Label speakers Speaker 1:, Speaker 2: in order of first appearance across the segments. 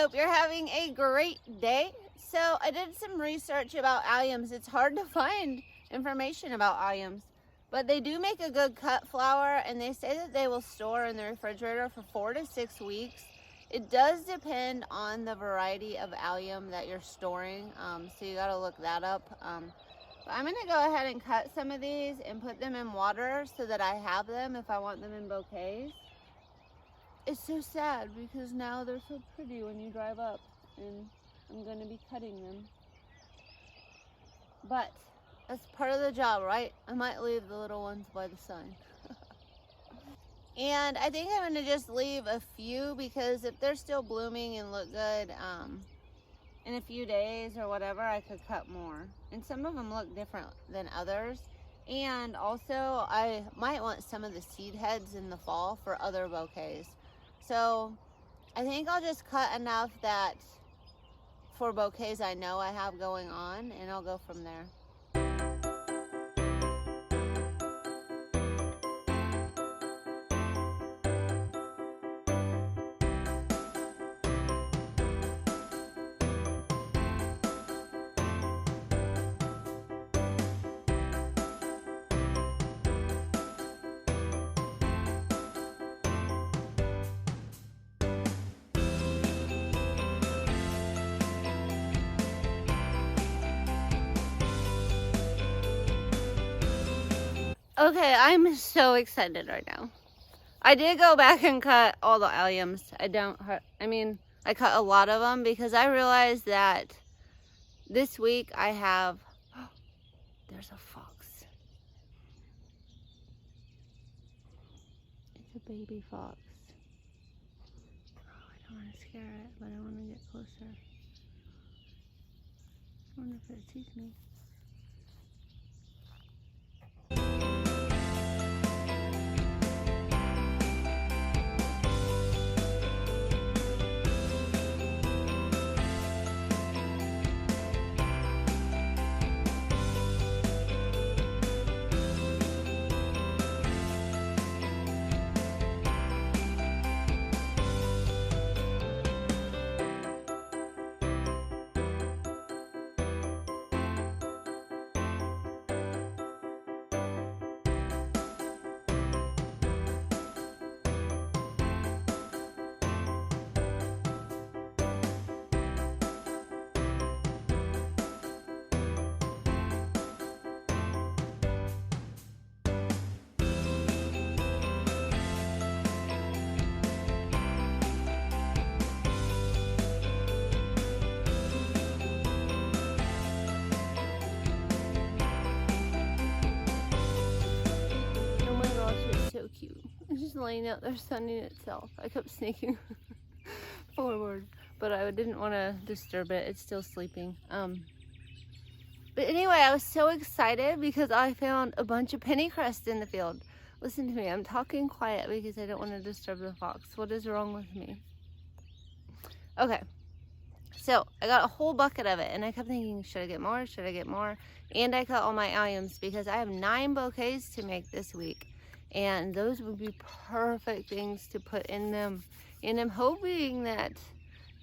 Speaker 1: hope you're having a great day. So I did some research about alliums. It's hard to find information about alliums, but they do make a good cut flower, and they say that they will store in the refrigerator for 4 to 6 weeks. It does depend on the variety of allium that you're storing, so you got to look that up. But I'm going to go ahead and cut some of these and put them in water so that I have them if I want them in bouquets. It's so sad because now they're so pretty when you drive up, and I'm going to be cutting them. But that's part of the job, right? I might leave the little ones by the sun. And I think I'm going to just leave a few, because if they're still blooming and look good in a few days or whatever, I could cut more. And some of them look different than others. And also I might want some of the seed heads in the fall for other bouquets. So I think I'll just cut enough that for bouquets I know I have going on, and I'll go from there. Okay, I'm so excited right now. I did go back and cut all the alliums. I cut a lot of them because I realized that this week I have, there's a fox. It's a baby fox. Oh, I don't want to scare it, but I want to get closer. I wonder if it sees me. So cute. It's just laying out there sunning itself. I kept sneaking forward, but I didn't want to disturb it. It's still sleeping. But anyway, I was so excited because I found a bunch of pennycrest in the field. Listen to me, I'm talking quiet because I don't want to disturb the fox. What is wrong with me? Okay, so I got a whole bucket of it, and I kept thinking, should I get more? Should I get more? And I cut all my alliums because I have 9 bouquets to make this week. And those would be perfect things to put in them. And I'm hoping that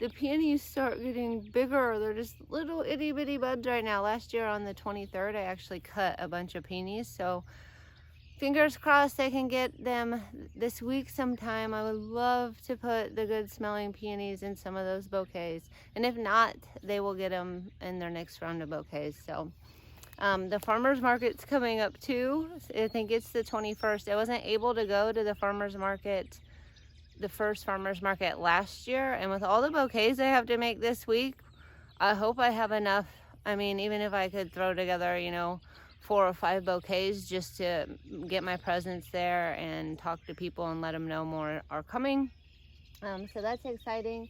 Speaker 1: the peonies start getting bigger. They're just little itty bitty buds right now. Last year on the 23rd, I actually cut a bunch of peonies. So fingers crossed I can get them this week sometime. I would love to put the good smelling peonies in some of those bouquets. And if not, they will get them in their next round of bouquets. So the farmer's market's coming up too. I think it's the 21st. I wasn't able to go to the farmer's market, the first farmer's market last year. And with all the bouquets I have to make this week, I hope I have enough. I mean, even if I could throw together, 4 or 5 bouquets just to get my presence there and talk to people and let them know more are coming. So that's exciting.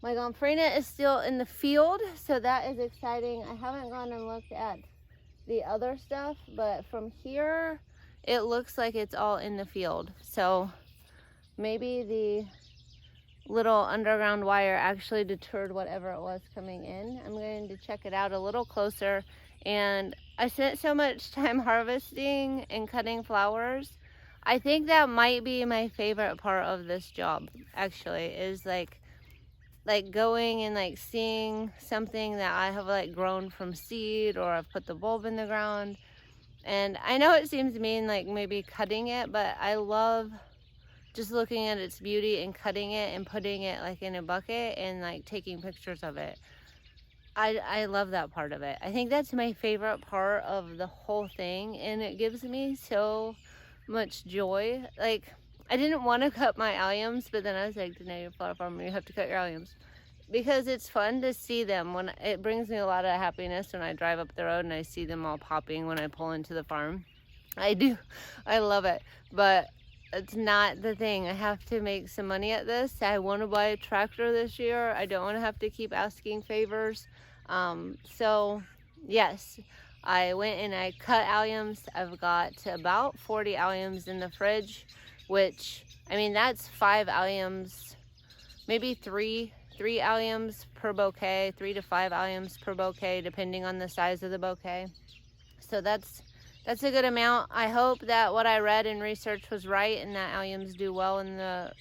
Speaker 1: My gomphrena is still in the field, so that is exciting. I haven't gone and looked at the other stuff, but from here it looks like it's all in the field. So maybe the little underground wire actually deterred whatever it was coming in. I'm going to check it out a little closer. And I spent so much time harvesting and cutting flowers. I think that might be my favorite part of this job, actually, is like like going and like seeing something that I have like grown from seed, or I've put the bulb in the ground. And I know it seems mean, like maybe cutting it, but I love just looking at its beauty and cutting it and putting it like in a bucket and like taking pictures of it. I love that part of it. I think that's my favorite part of the whole thing, and it gives me so much joy. Like, I didn't want to cut my alliums, but then I was like, no, you're a flower farmer, you have to cut your alliums. Because it's fun to see them. When it brings me a lot of happiness when I drive up the road and I see them all popping when I pull into the farm. I love it. But it's not the thing. I have to make some money at this. I want to buy a tractor this year. I don't want to have to keep asking favors. So yes, I went and I cut alliums. I've got about 40 alliums in the fridge, which, I mean, that's 5 alliums, maybe three alliums per bouquet, 3 to 5 alliums per bouquet, depending on the size of the bouquet. So that's a good amount. I hope that what I read and researched was right, and that alliums do well in the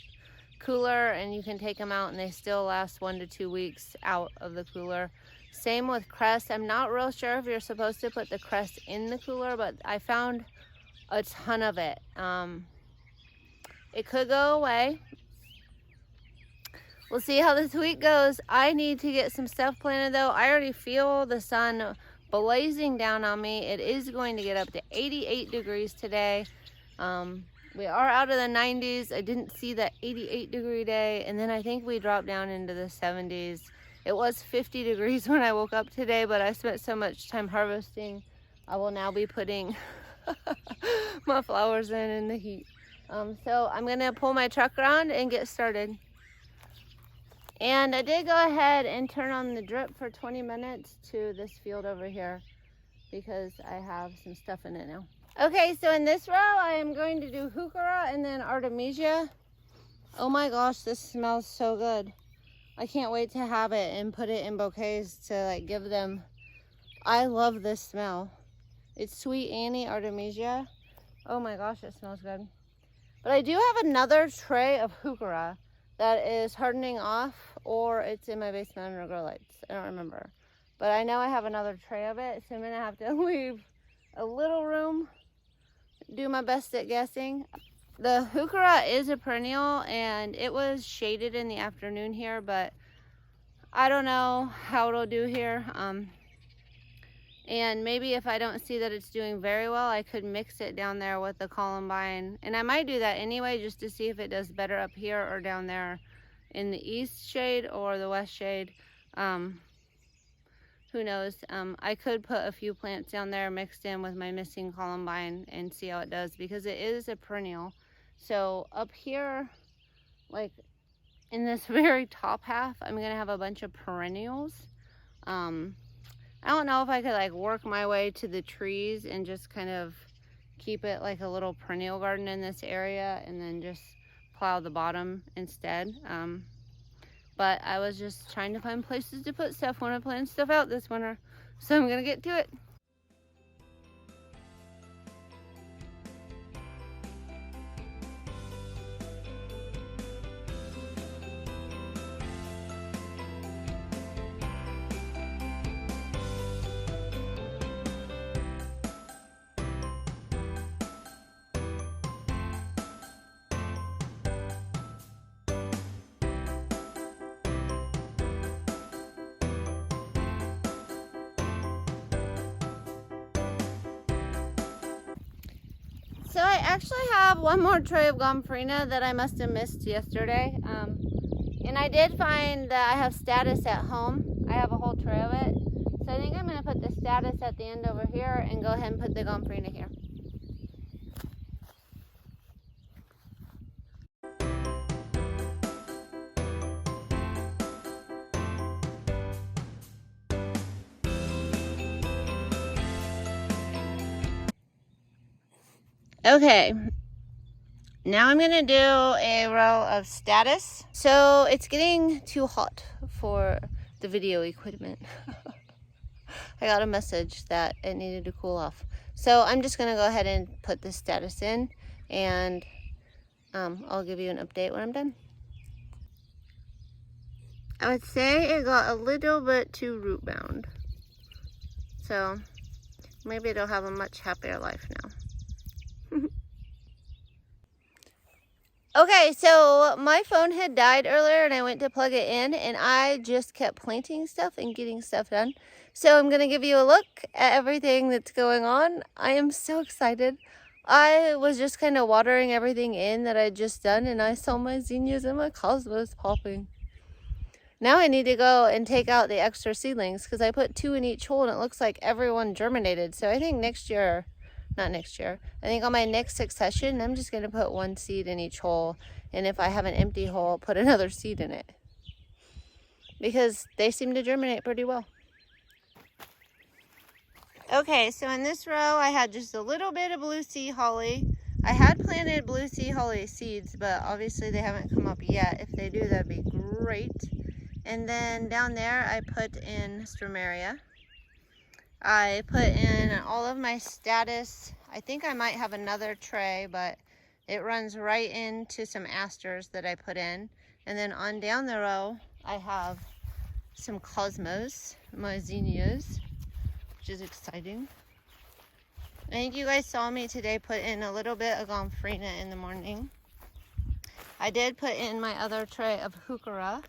Speaker 1: cooler, and you can take them out and they still last 1 to 2 weeks out of the cooler. Same with cress. I'm not real sure if you're supposed to put the cress in the cooler, but I found a ton of it. It could go away. We'll see how this week goes. I need to get some stuff planted though. I already feel the sun blazing down on me. It is going to get up to 88 degrees today. We are out of the 90s. I didn't see that 88 degree day, and then I think we dropped down into the 70s. It was 50 degrees when I woke up today, but I spent so much time harvesting. I will now be putting my flowers in the heat. So I'm gonna pull my truck around and get started. And I did go ahead and turn on the drip for 20 minutes to this field over here because I have some stuff in it now. Okay, so in this row, I am going to do Heuchera and then Artemisia. Oh my gosh, this smells so good. I can't wait to have it and put it in bouquets to like give them. I love this smell. It's Sweet Annie Artemisia. Oh my gosh, it smells good. But I do have another tray of Heuchera that is hardening off, or it's in my basement under grow lights. I don't remember. But I know I have another tray of it, so I'm gonna have to leave a little room, do my best at guessing. The Heuchera is a perennial, and it was shaded in the afternoon here, but I don't know how it'll do here. And maybe if I don't see that it's doing very well, I could mix it down there with the columbine. And I might do that anyway, just to see if it does better up here or down there in the east shade or the west shade. Who knows? I could put a few plants down there mixed in with my missing columbine and see how it does, because it is a perennial. So up here, like in this very top half, I'm gonna have a bunch of perennials. I don't know if I could like work my way to the trees and just kind of keep it like a little perennial garden in this area and then just plow the bottom instead. But I was just trying to find places to put stuff when I planned stuff out this winter. So I'm gonna get to it. So I actually have one more tray of Gomphrena that I must have missed yesterday. And I did find that I have Statice at home. I have a whole tray of it. So I think I'm going to put the Statice at the end over here and go ahead and put the Gomphrena here. Okay, now I'm gonna do a row of Statice. So it's getting too hot for the video equipment. I got a message that it needed to cool off. So I'm just gonna go ahead and put the Statice in, and I'll give you an update when I'm done. I would say it got a little bit too root bound. So maybe it'll have a much happier life now. Okay, so my phone had died earlier and I went to plug it in and I just kept planting stuff and getting stuff done. So I'm going to give you a look at everything that's going on. I am so excited. I was just kind of watering everything in that I'd just done and I saw my zinnias and my cosmos popping. Now I need to go and take out the extra seedlings because I put 2 in each hole and it looks like everyone germinated. So I think I think on my next succession, I'm just going to put 1 seed in each hole. And if I have an empty hole, I'll put another seed in it. Because they seem to germinate pretty well. Okay, so in this row, I had just a little bit of blue sea holly. I had planted blue sea holly seeds, but obviously they haven't come up yet. If they do, that'd be great. And then down there, I put in Alstroemeria. I put in all of my Statice. I think I might have another tray, but it runs right into some Asters that I put in. And then on down the row, I have some cosmos, my zinnias, which is exciting. I think you guys saw me today put in a little bit of gomphrena in the morning. I did put in my other tray of Heuchera.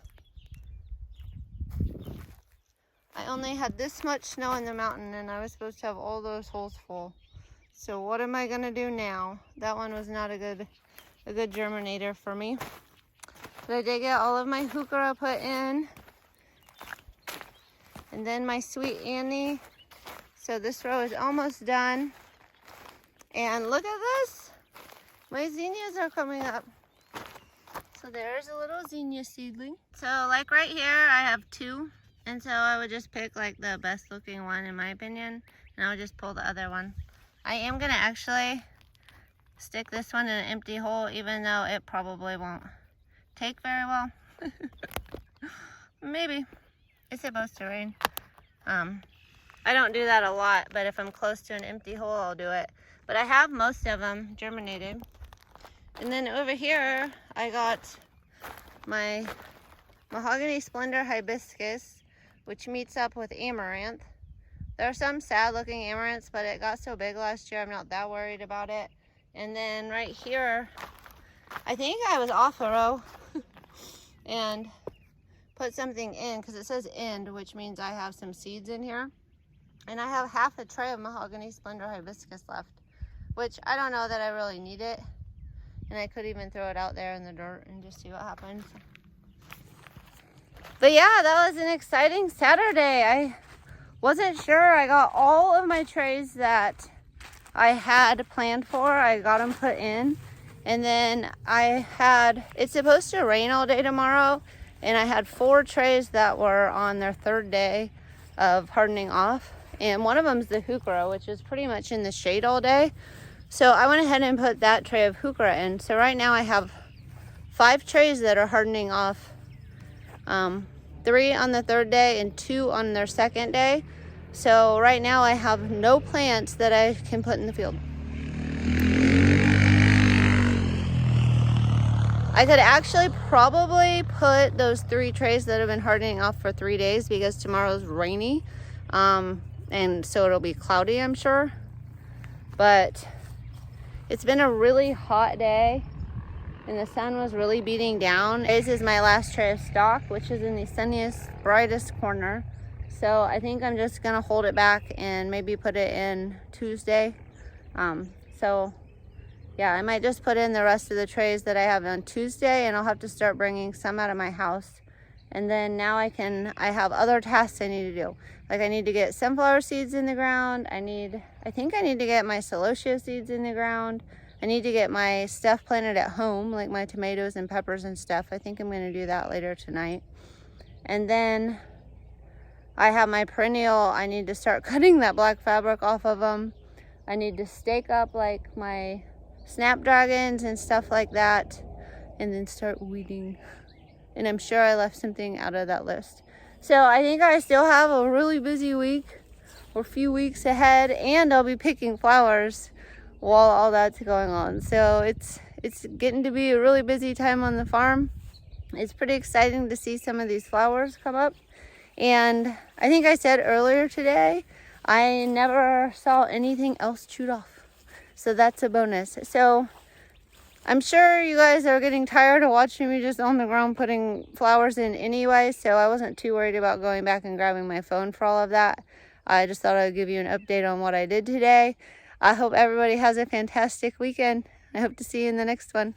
Speaker 1: I only had this much snow in the mountain and I was supposed to have all those holes full. So what am I gonna do now? That one was not a good germinator for me. But I did get all of my Heuchera put in. And then my Sweet Annie. So this row is almost done. And look at this. My zinnias are coming up. So there's a little zinnia seedling. So like right here, I have 2. And so I would just pick like the best looking one in my opinion, and I would just pull the other one. I am gonna actually stick this one in an empty hole, even though it probably won't take very well. Maybe. It's supposed to rain. I don't do that a lot, but if I'm close to an empty hole, I'll do it. But I have most of them germinated. And then over here, I got my Mahogany Splendor Hibiscus, which meets up with Amaranth. There are some sad looking amaranths, but it got so big last year, I'm not that worried about it. And then right here, I think I was off a row and put something in because it says end, which means I have some seeds in here. And I have half a tray of Mahogany Splendor Hibiscus left, which I don't know that I really need it. And I could even throw it out there in the dirt and just see what happens. But yeah, that was an exciting Saturday. I wasn't sure. I got all of my trays that I had planned for. I got them put in. And then it's supposed to rain all day tomorrow. And I had 4 trays that were on their 3rd day of hardening off. And one of them is the Heuchera, which is pretty much in the shade all day. So I went ahead and put that tray of Heuchera in. So right now I have 5 trays that are hardening off. 3 on the 3rd day and 2 on their 2nd day. So right now I have no plants that I can put in the field. I could actually probably put those 3 trays that have been hardening off for 3 days because tomorrow's rainy. And so it'll be cloudy, I'm sure. But it's been a really hot day. And the sun was really beating down. This is my last tray of stock, which is in the sunniest, brightest corner. So I think I'm just gonna hold it back and maybe put it in Tuesday. So yeah, I might just put in the rest of the trays that I have on Tuesday, and I'll have to start bringing some out of my house. And then now I have other tasks I need to do. Like I need to get sunflower seeds in the ground. I think I need to get my celosia seeds in the ground. I need to get my stuff planted at home, like my tomatoes and peppers and stuff. I think I'm going to do that later tonight. And then I have my perennial. I need to start cutting that black fabric off of them. I need to stake up like my snapdragons and stuff like that. And then start weeding. And I'm sure I left something out of that list. So I think I still have a really busy week or few weeks ahead. And I'll be picking flowers while all that's going on. So it's getting to be a really busy time on the farm. it's pretty exciting to see some of these flowers come up. And I think I said earlier today, I never saw anything else chewed off. So that's a bonus. So I'm sure you guys are getting tired of watching me just on the ground putting flowers in anyway. So I wasn't too worried about going back and grabbing my phone for all of that. I just thought I'd give you an update on what I did today. I hope everybody has a fantastic weekend. I hope to see you in the next one.